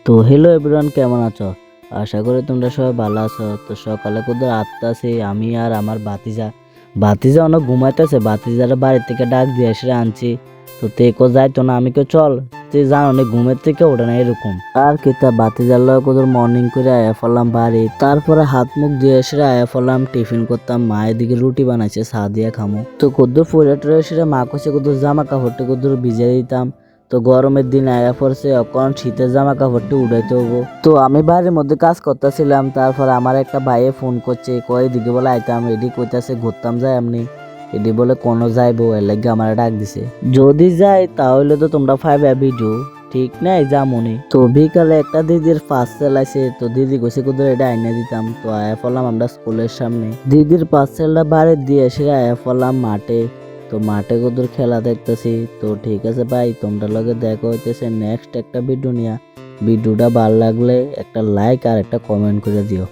তো hello everyone, কেমন আছো? আশা করি তোমরা সবাই ভালো আছো। তো সকালে কোথাও আটতাছি আমি আর আমার ভাতিজা। ভাতিজা অনেক ঘুমাইতেছে, ভাতিজার বাড়ি থেকে ডাক দিয়ে এসে আনছি। তো তে কো যাইতো না, আমি কেউ চল, তুই জানো অনেক ঘুমের থেকে ওঠে না এরকম। আর কি তা ভাতিজার লয় কোথাও মর্নিং করে আয়া ফেললাম বাড়ি। তারপরে হাত মুখ দিয়ে এসে আয়া ফেললাম, টিফিন করতাম। মায়ের দিকে রুটি বানাইছে, চা দিয়ে খামো। তো কদ্দুর ফুলে টুরে এসে মা কষে কদ্দুর জামা কাপড়টা কদ্দুর ভিজিয়ে দিতাম। তো গরমের দিন আয়া পড়ছে, এখন শীতের জামা কাপড়টা উড়াইতে হবো। তো আমি বাড়ির মধ্যে কাজ করতেছিলাম, তারপর আমার একটা ভাইয়ে ফোন করছে, কয় দিকে বলে আইতাম। এডি কইতাছে ঘুরতাম যাই আপনি, এডি বলে কোনো যাইবো, এর লাগে আমার ডাক দিছে। যদি যাই তাহলে তো তোমরা পাইবে ভিডিও, ঠিক নাই যেমনই। তো বিকালে একটা দিদির পাস চালাইছে, তো দিদি কইছে কোথাও এটা আইনা দিতাম। তো আয়া পড়লাম আমরা স্কুলের সামনে, দিদির পাস চালটা বাড়ি দিয়ে এসে আয়া পড়লাম মাঠে। তো মাঠে কদর খেলা দেখতেছি। তো ঠিক আছে ভাই, তোমরা লগে দেখা হইতেছে নেক্সট একটা ভিডিও নিয়ে। ভিডিওটা ভালো লাগলে একটা লাইক আর একটা কমেন্ট করে দিও।